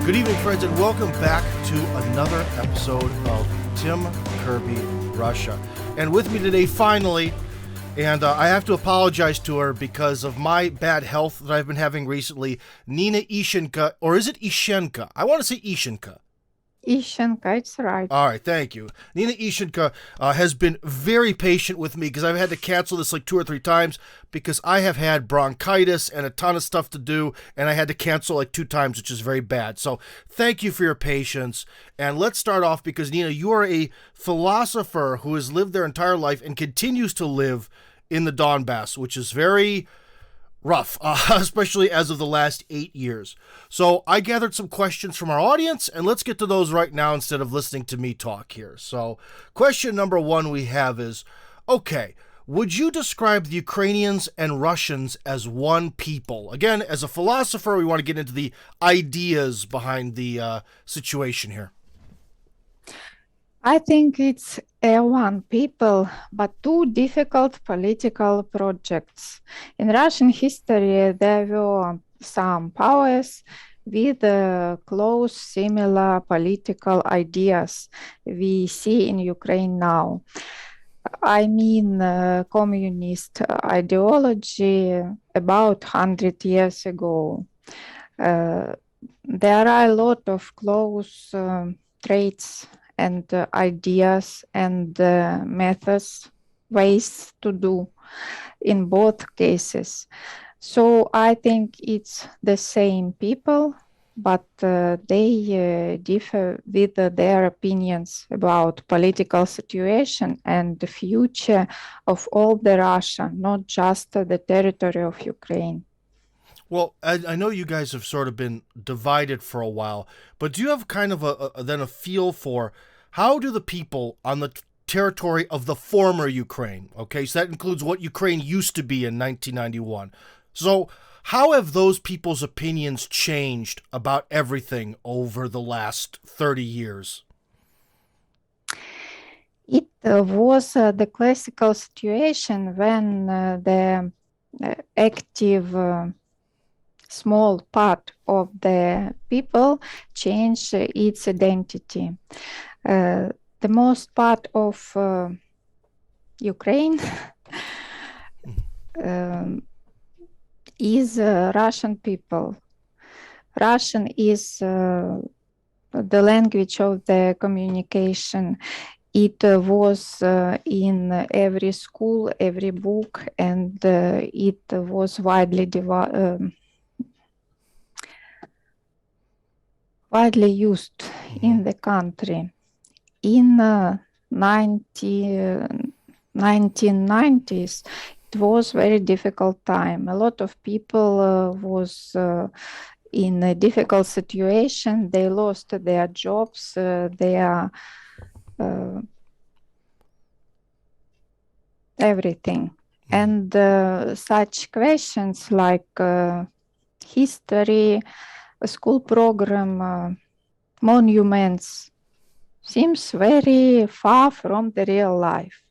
Good evening, friends, and welcome back to another episode of Tim Kirby Russia. And with me today, finally, and I have to apologize to her because of my bad health that I've been having recently, Nina Ishchenko, or is it Ishchenko? I want to say Ishchenko. Ishchenko, it's right. All right, thank you. Nina Ishchenko has been very patient with me because I've had to cancel this like 2 or 3 times because I have had bronchitis and a ton of stuff to do, and I had to cancel like 2 times, which is very bad. So thank you for your patience. And let's start off because, Nina, you are a philosopher who has lived their entire life and continues to live in the Donbass, which is very rough, especially as of the last 8 years. So I gathered some questions from our audience, and let's get to those right now instead of listening to me talk here. So question number 1 we have is, okay, would you describe the Ukrainians and Russians as one people? Again, as a philosopher, we want to get into the ideas behind the situation here. I think it's one people, but 2 difficult political projects. In Russian history, there were some powers with close, similar political ideas we see in Ukraine now. I mean, communist ideology about 100 years ago. There are a lot of close traits and ideas and methods, ways to do in both cases. So I think it's the same people, but they differ with their opinions about political situation and the future of all the Russia, not just the territory of Ukraine. Well, I know you guys have sort of been divided for a while, but do you have kind of a feel for how do the people on the territory of the former Ukraine, okay, so that includes what Ukraine used to be in 1991. So how have those people's opinions changed about everything over the last 30 years? It was the classical situation when the active small part of the people change its identity. The most part of Ukraine is Russian people. Russian is the language of the communication. It was in every school, every book, and it was widely used in the country. In 1990s, it was very difficult time. A lot of people was in a difficult situation. They lost their jobs, their everything. And such questions like history, school program, monuments, seems very far from the real life.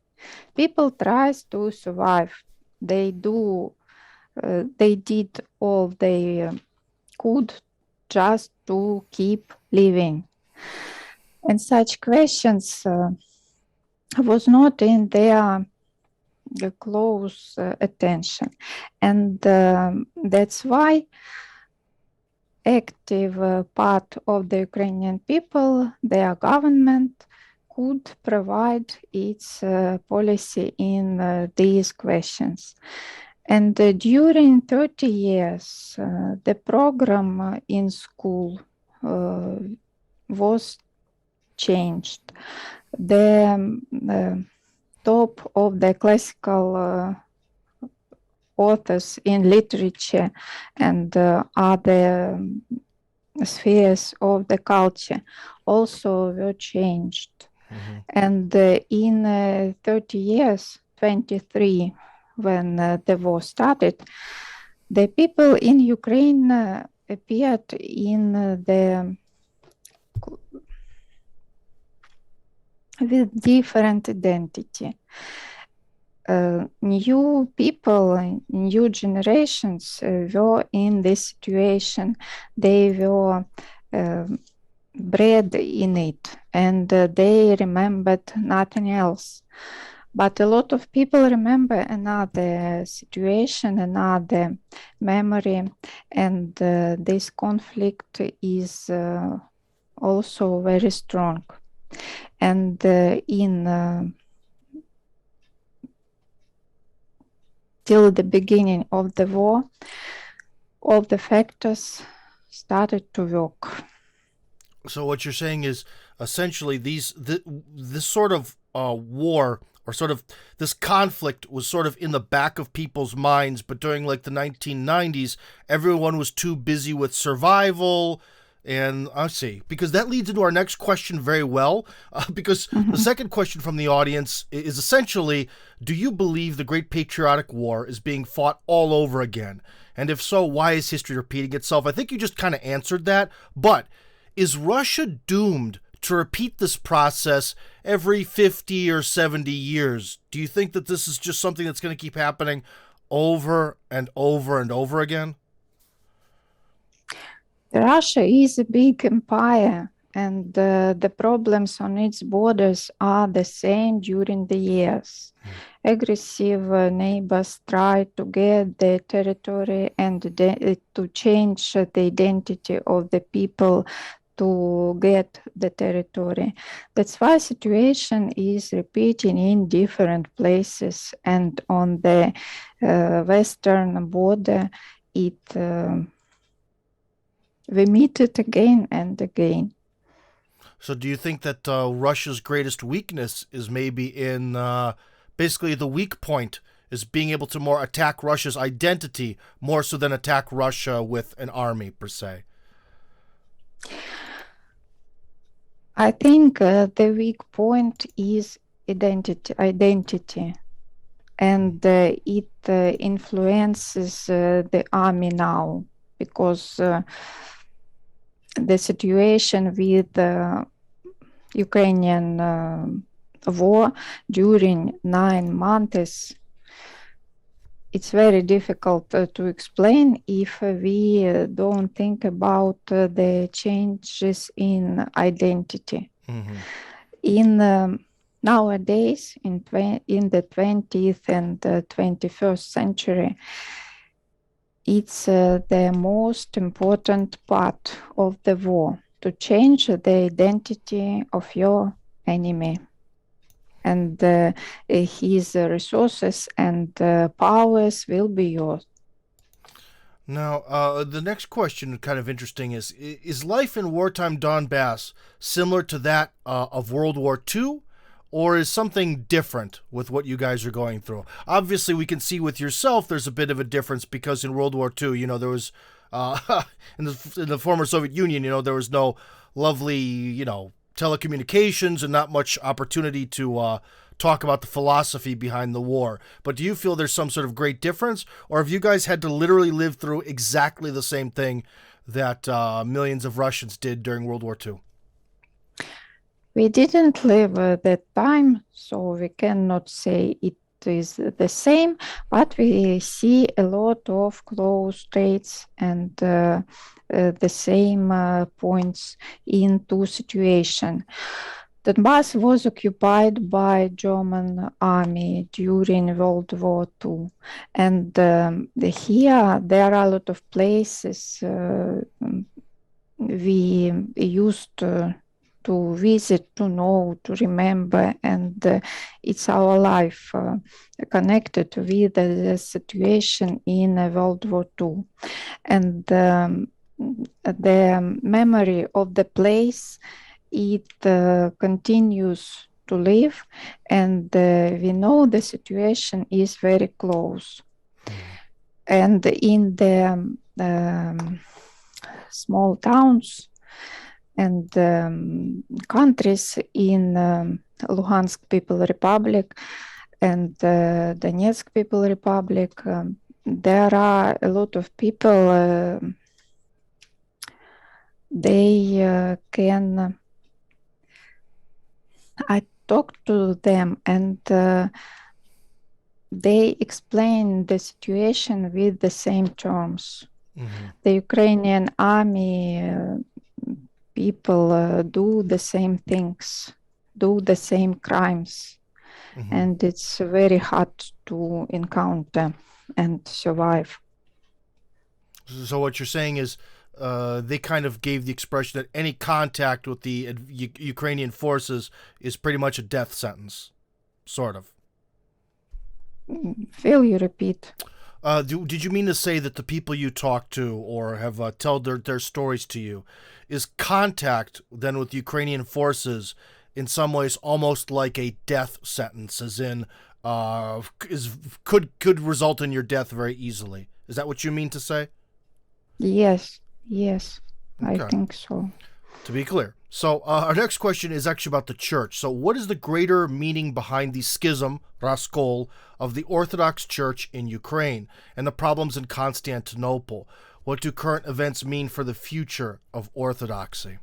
People tries to survive. They did all they could just to keep living. And such questions was not in their close attention. And that's why active part of the Ukrainian people, their government could provide its policy in these questions. And during 30 years, the program in school was changed. The top of the classical authors in literature and other spheres of the culture also were changed. And in 30 years, 23, when the war started, the people in Ukraine appeared in the with different identity. New people, new generations were in this situation. They were bread in it, and they remembered nothing else. But a lot of people remember another situation, another memory, and this conflict is also very strong. And in till the beginning of the war, all the factors started to work. So what you're saying is essentially this sort of war, or sort of this conflict, was sort of in the back of people's minds, but during like the 1990s, everyone was too busy with survival. And I see, because that leads into our next question very well. Because the second question from the audience is essentially, do you believe the Great Patriotic War is being fought all over again? And if so, why is history repeating itself? I think you just kind of answered that, but is Russia doomed to repeat this process every 50 or 70 years? Do you think that this is just something that's going to keep happening over and over and over again? Russia is a big empire, and the problems on its borders are the same during the years. Aggressive neighbors try to get their territory and to change the identity of the people to get the territory. That's why situation is repeating in different places, and on the western border, it we meet it again and again. So do you think that Russia's greatest weakness is maybe in basically the weak point is being able to more attack Russia's identity more so than attack Russia with an army per se? I think the weak point is identity, and it influences the army now, because the situation with the Ukrainian war during 9 months, it's very difficult to explain if we don't think about the changes in identity. Mm-hmm. In nowadays, in the 20th and 21st century, it's the most important part of the war, to change the identity of your enemy, and his resources and powers will be yours. Now, the next question, kind of interesting, is life in wartime Donbass similar to that of World War II, or is something different with what you guys are going through? Obviously, we can see with yourself there's a bit of a difference, because in World War II, there was, in the former Soviet Union, there was no lovely, telecommunications and not much opportunity to talk about the philosophy behind the war. But do you feel there's some sort of great difference, or have you guys had to literally live through exactly the same thing that millions of Russians did during World War II? We didn't live that time, so we cannot say it is the same, but we see a lot of close traits and the same points in two situations. Donbass was occupied by German army during World War II, and here there are a lot of places we used to visit, to know, to remember, and it's our life connected with the situation in World War II. And the memory of the place, it continues to live, and we know the situation is very close. And in the small towns and countries in Luhansk People Republic and Donetsk People Republic, there are a lot of people, they can, I talked to them, and they explain the situation with the same terms. The Ukrainian army people do the same things, do the same crimes, and it's very hard to encounter and survive. So what you're saying is they kind of gave the expression that any contact with the Ukrainian forces is pretty much a death sentence, sort of. Will you repeat? Did you mean to say that the people you talk to or have told their stories to you is contact then with Ukrainian forces in some ways almost like a death sentence, as in could result in your death very easily? Is that what you mean to say? Yes, I Okay. think so. To be clear. So our next question is actually about the church. So what is the greater meaning behind the schism, raskol, of the Orthodox Church in Ukraine and the problems in Constantinople? What do current events mean for the future of Orthodoxy?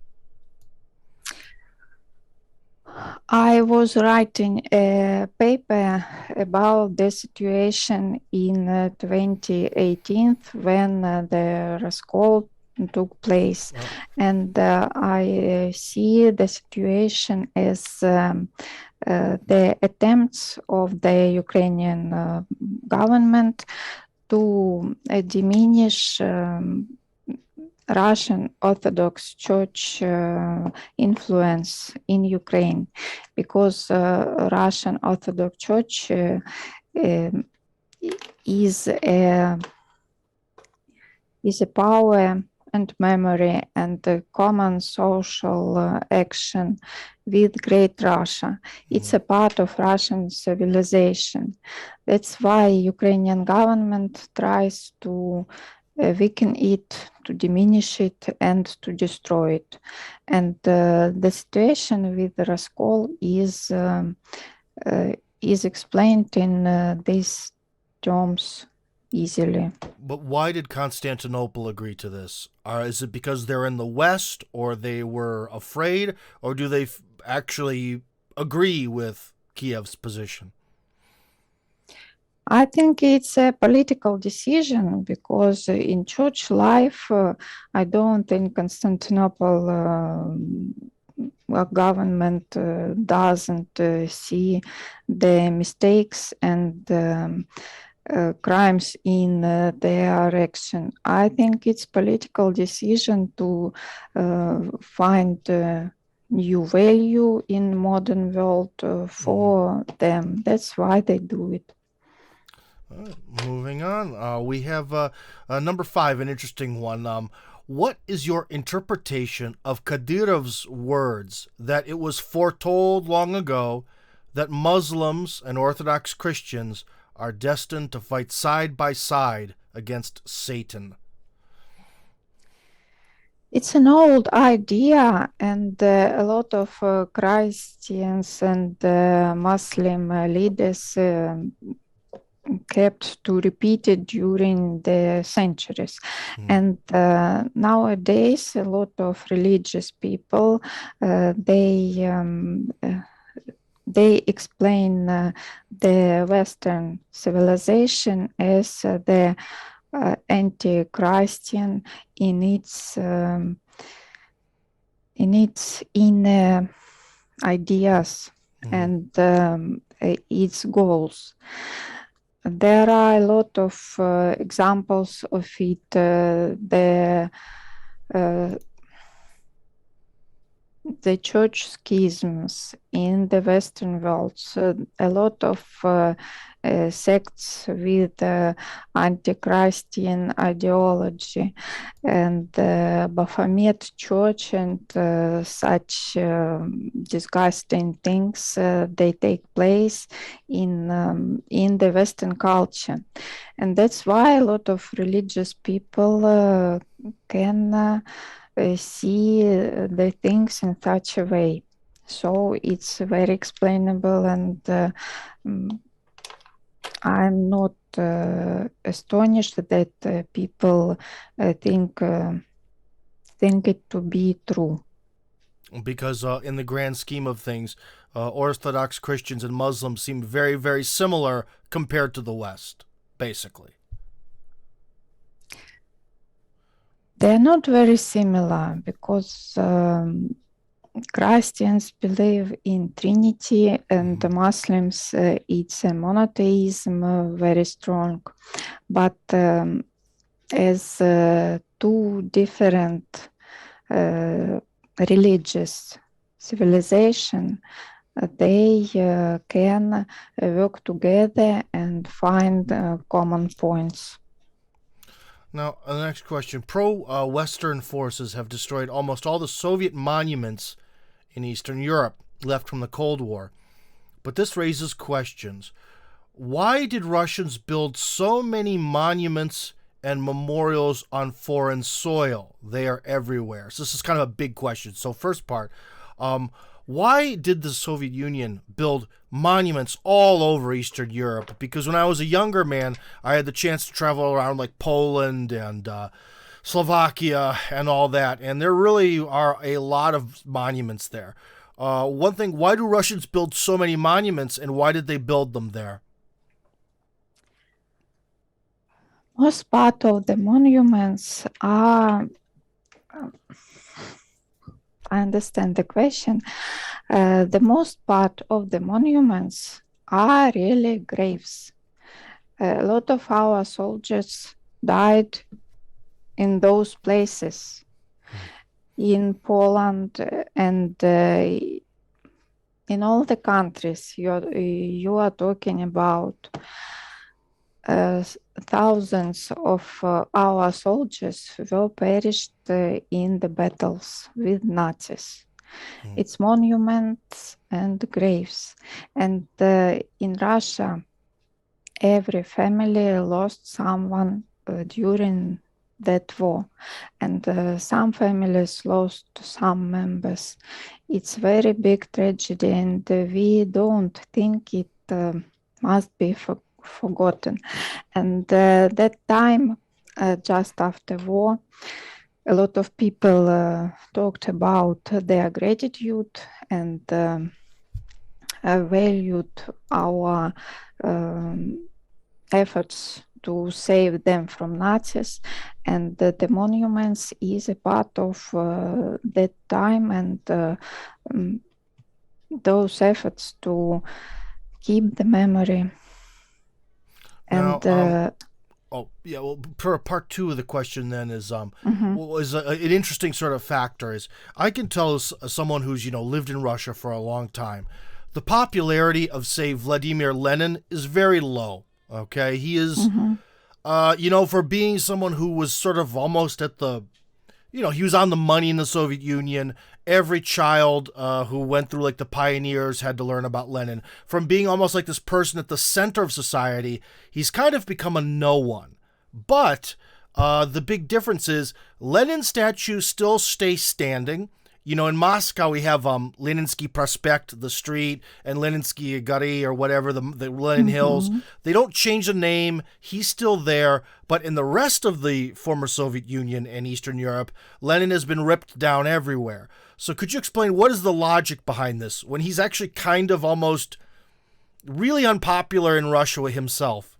I was writing a paper about the situation in 2018 when the Raskol took place. Well, And I see the situation as the attempts of the Ukrainian government to diminish Russian Orthodox Church influence in Ukraine, because Russian Orthodox Church is a power and memory and a common social action with Great Russia. It's a part of Russian civilization. That's why Ukrainian government tries to weaken it, to diminish it, and to destroy it. And the situation with the Raskol is explained in these terms easily. but why did Constantinople agree to this? Is it because they're in the West, or they were afraid, or do they actually agree with Kiev's position? I think it's a political decision, because in church life, I don't think Constantinople government doesn't see the mistakes and crimes in their action. I think it's political decision to find new value in modern world for them. That's why they do it. Moving on, we have number 5, an interesting one. What is your interpretation of Kadyrov's words that it was foretold long ago that Muslims and Orthodox Christians are destined to fight side by side against Satan? It's an old idea, and a lot of Christians and Muslim leaders kept to repeat it during the centuries. And nowadays, a lot of religious people, they explain the Western civilization as the anti-Christian in its inner ideas and its goals. There are a lot of examples of it. The church schisms in the Western world, so a lot of sects with anti-Christian ideology, and Baphomet Church and such disgusting things, they take place in the Western culture. And that's why a lot of religious people can see the things in such a way. So it's very explainable, and I'm not astonished that people think it to be true. Because in the grand scheme of things, Orthodox Christians and Muslims seem very, very similar compared to the West, basically. They're not very similar because Christians believe in Trinity and the Muslims it's a monotheism very strong, but as two different religious civilization, they can work together and find common points. Now, the next question. Pro-Western forces have destroyed almost all the Soviet monuments in Eastern Europe left from the Cold War. But this raises questions. Why did Russians build so many monuments and memorials on foreign soil? They are everywhere. So this is kind of a big question. So first part, why did the Soviet Union build monuments all over Eastern Europe? Because when I was a younger man, I had the chance to travel around like Poland and Slovakia and all that, and there really are a lot of monuments there. One thing, why do Russians build so many monuments, and why did they build them there? Most part of the monuments are, I understand the question, the most part of the monuments are really graves. A lot of our soldiers died in those places, in Poland and in all the countries you are talking about. Thousands of our soldiers were perished in the battles with Nazis. It's monuments and graves. And in Russia, every family lost someone during that war. And some families lost some members. It's very big tragedy, and we don't think it must be forgotten. And that time, just after war, a lot of people talked about their gratitude and valued our efforts to save them from Nazis, and the monuments is a part of that time and those efforts to keep the memory. And part two of the question then is an interesting sort of factor is I can tell as someone who's lived in Russia for a long time, the popularity of, say, Vladimir Lenin is very low. Okay, he is, for being someone who was sort of almost at the, he was on the money in the Soviet Union. Every child who went through like the pioneers had to learn about Lenin. From being almost like this person at the center of society, he's kind of become a no one. But the big difference is Lenin statues still stay standing. In Moscow, we have Leninsky Prospect, the street, and Leninsky Gary or whatever, the Lenin Hills. They don't change the name. He's still there. But in the rest of the former Soviet Union and Eastern Europe, Lenin has been ripped down everywhere. So could you explain what is the logic behind this when he's actually kind of almost really unpopular in Russia himself?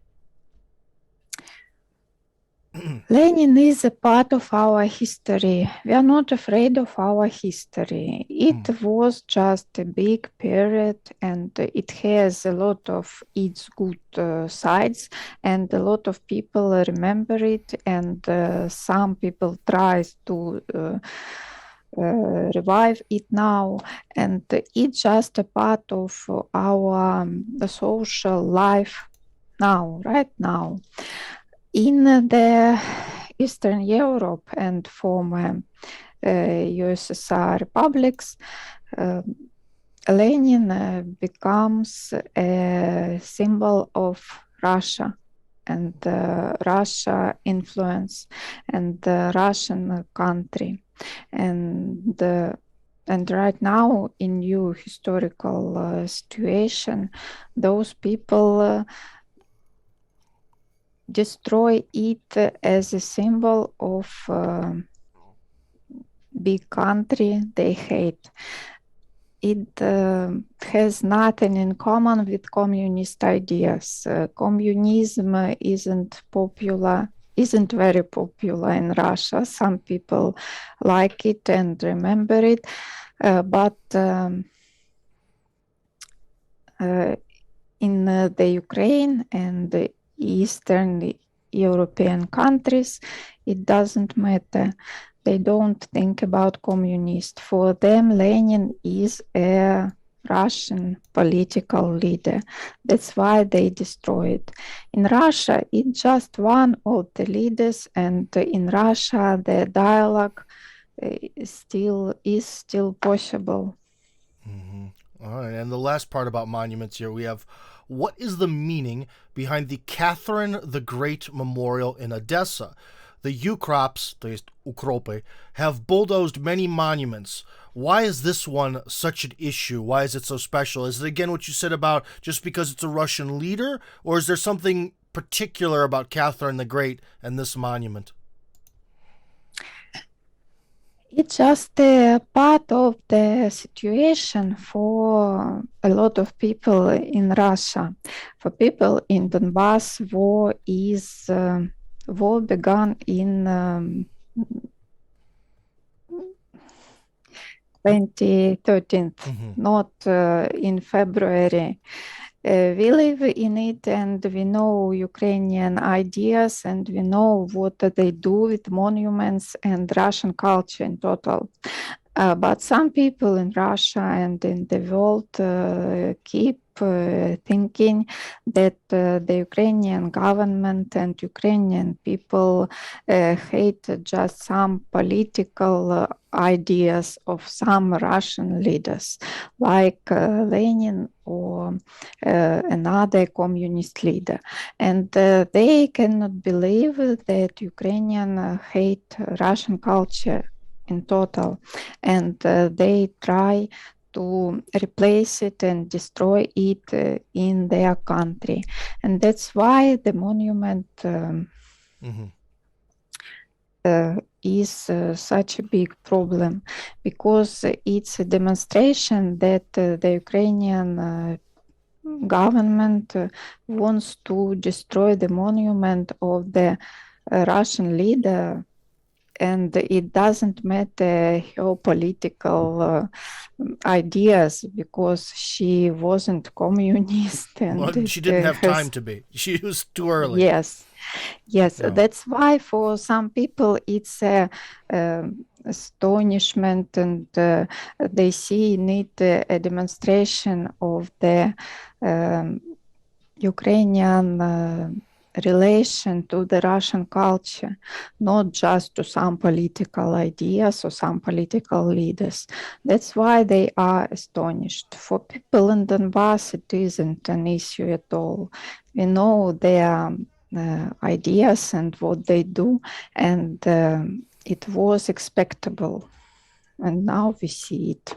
Lenin is a part of our history. We are not afraid of our history. It was just a big period, and it has a lot of its good sides, and a lot of people remember it, and some people try to revive it now, and it's just a part of our social life now, right now. In the Eastern Europe and former USSR republics, Lenin becomes a symbol of Russia and Russia influence and the Russian country. And right now, in new historical situation, those people destroy it as a symbol of big country they hate. It has nothing in common with communist ideas. Communism isn't popular isn't very popular in Russia. Some people like it and remember it, but in the Ukraine and the Eastern European countries, it doesn't matter. They don't think about communist. For them, Lenin is a Russian political leader. That's why they destroy it. In Russia, it's just one of the leaders, and in Russia, the dialogue is still possible. Mm-hmm. All right, and the last part about monuments here, we have what is the meaning behind the Catherine the Great Memorial in Odessa? The Ukrops, to jest Ukropy, have bulldozed many monuments. Why is this one such an issue? Why is it so special? Is it again what you said about just because it's a Russian leader, or is there something particular about Catherine the Great and this monument? It's just a part of the situation for a lot of people in Russia. For people in Donbass, war began in 2013, not in February. We live in it and we know Ukrainian ideas and we know what they do with monuments and Russian culture in total. But some people in Russia and in the world keep thinking that the Ukrainian government and Ukrainian people hate just some political ideas of some Russian leaders, like Lenin or another communist leader. And they cannot believe that Ukrainians hate Russian culture in total, and they try to replace it and destroy it in their country. And that's why the monument is such a big problem, because it's a demonstration that the Ukrainian government wants to destroy the monument of the Russian leader, and it doesn't matter her political ideas, because she wasn't communist and Well, she didn't have time to be. She was too early. Yes, yes. Yeah. That's why for some people it's a astonishment, and they see in it a demonstration of the Ukrainian relation to the Russian culture, not just to some political ideas or some political leaders. That's why they are astonished. For people in Donbass, it isn't an issue at all. We know their ideas and what they do, and it was expectable. And now we see it.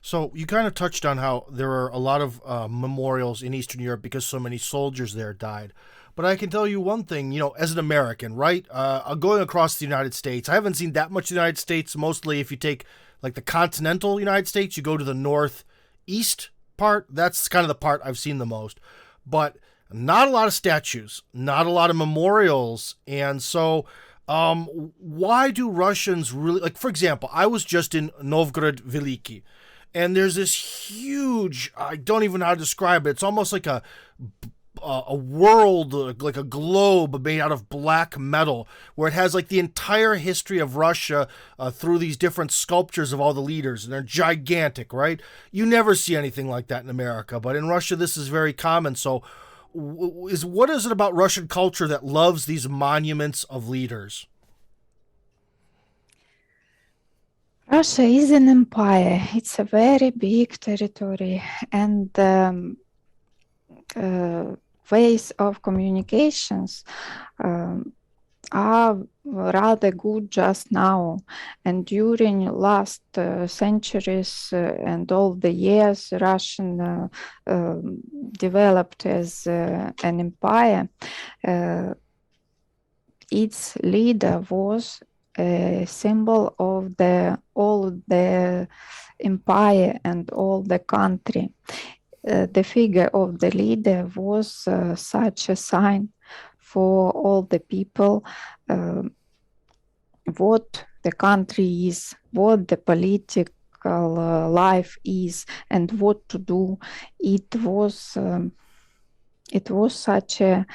So you kind of touched on how there are a lot of memorials in Eastern Europe because so many soldiers there died. But I can tell you one thing, as an American, right? Going across the United States, I haven't seen that much of the United States. Mostly, if you take like the continental United States, you go to the northeast part. That's kind of the part I've seen the most. But not a lot of statues, not a lot of memorials, and so why do Russians really like? For example, I was just in Novgorod Veliki, and there's this huge, I don't even know how to describe it, it's almost like a world, like a globe made out of black metal, where it has like the entire history of Russia through these different sculptures of all the leaders, and they're gigantic, right? You never see anything like that in America, but in Russia this is very common. So what is it about Russian culture that loves these monuments of leaders? Russia is an empire. It's a very big territory, and ways of communications are rather good just now. And during last centuries and all the years Russian developed as an empire, its leader was a symbol of all the empire and all the country. The figure of the leader was such a sign for all the people what the country is, what the political life is, and what to do. It was such a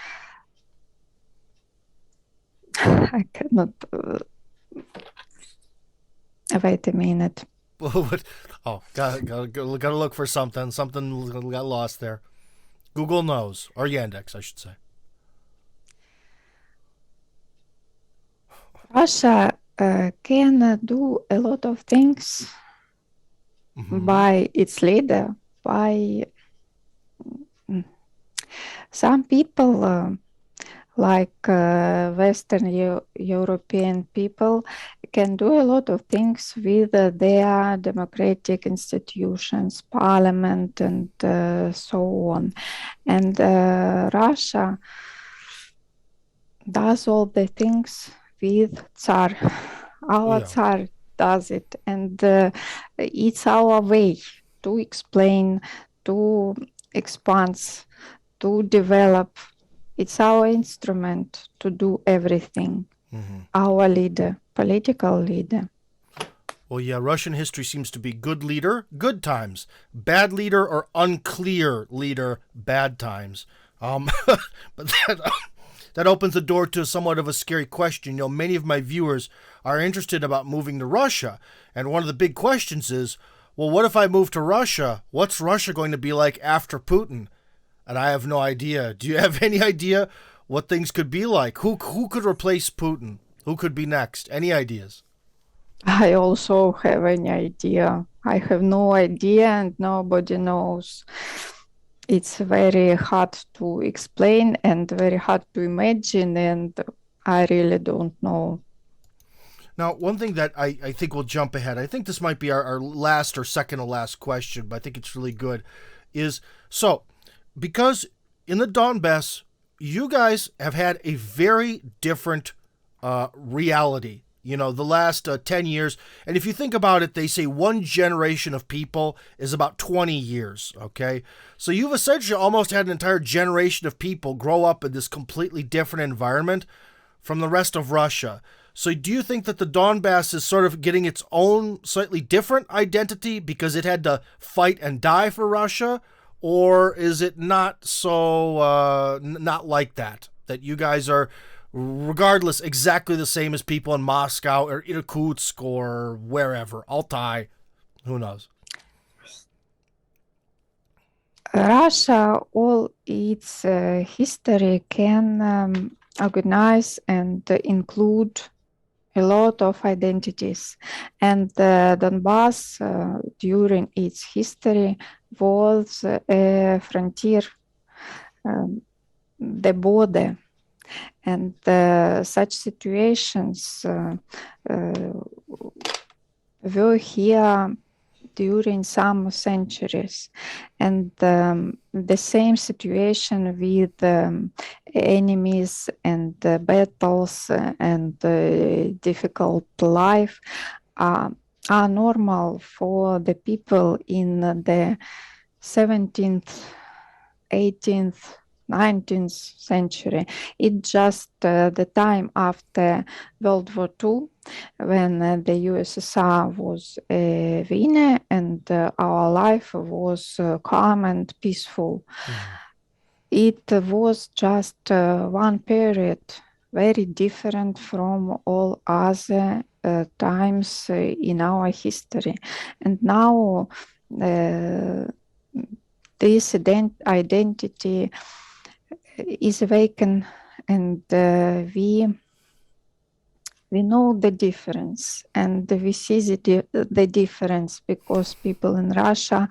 I cannot wait a minute. Oh, gotta look for something. Something got lost there. Google knows, or Yandex, I should say. Russia can do a lot of things by its leader, by some people like Western European people can do a lot of things with their democratic institutions, parliament, and so on. And Russia does all the things with Tsar. Our Tsar does it, and it's our way to explain, to expand, to develop. It's our instrument to do everything. Our leader, political leader. Well, yeah, Russian history seems to be good leader, good times. Bad leader or unclear leader, bad times. But that opens the door to somewhat of a scary question. Many of my viewers are interested about moving to Russia. And one of the big questions is, well, what if I move to Russia? What's Russia going to be like after Putin? And I have no idea. Do you have any idea what things could be like? Who could replace Putin? Who could be next? Any ideas? I also have any idea. I have no idea and nobody knows. It's very hard to explain and very hard to imagine, and I really don't know. Now, one thing that I think we'll jump ahead, I think this might be our last or second to last question, but I think it's really good, is so because in the Donbass, you guys have had a very different reality, the last 10 years. And if you think about it, they say one generation of people is about 20 years, okay? So you've essentially almost had an entire generation of people grow up in this completely different environment from the rest of Russia. So do you think that the Donbass is sort of getting its own slightly different identity because it had to fight and die for Russia? Or is it not so, not like that you guys are, regardless, exactly the same as people in Moscow or Irkutsk or wherever, Altai, who knows? Russia, all its history can organize and include a lot of identities. And Donbass, during its history, was a frontier, the border. And such situations were here during some centuries. And the same situation with enemies and battles and difficult life are normal for the people in the 17th, 18th, 19th century. It's just the time after World War II, when the USSR was a winner and our life was calm and peaceful. It was just one period, very different from all other times in our history. And now this identity is awakened, and we know the difference, and we see the difference because people in Russia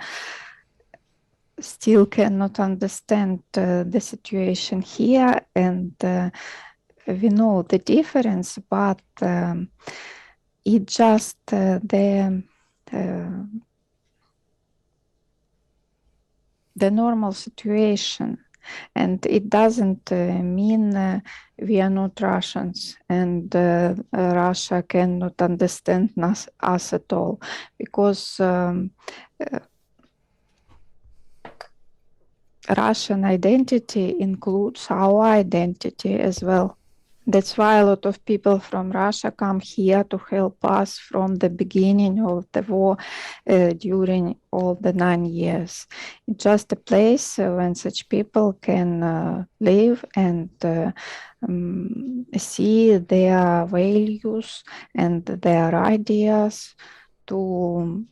still cannot understand the situation here, and we know the difference, but it's just the normal situation. And it doesn't mean we are not Russians and Russia cannot understand us at all, because Russian identity includes our identity as well. That's why a lot of people from Russia come here to help us from the beginning of the war during all the 9 years. It's just a place when such people can live and see their values and their ideas to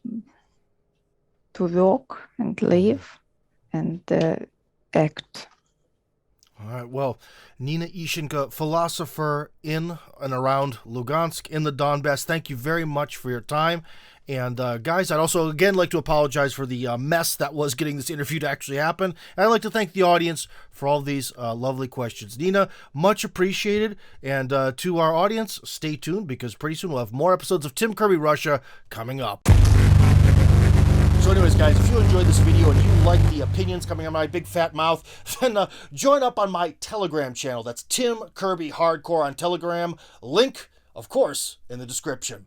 work and live and act. All right. Well, Nina Ishchenko, philosopher in and around Lugansk in the Donbass, thank you very much for your time. And guys, I'd also again like to apologize for the mess that was getting this interview to actually happen. And I'd like to thank the audience for all these lovely questions. Nina, much appreciated. And to our audience, stay tuned because pretty soon we'll have more episodes of Tim Kirby Russia coming up. So anyways, guys, if you enjoyed this video and you like the opinions coming out of my big fat mouth, then join up on my Telegram channel. That's Tim Kirby Hardcore on Telegram. Link, of course, in the description.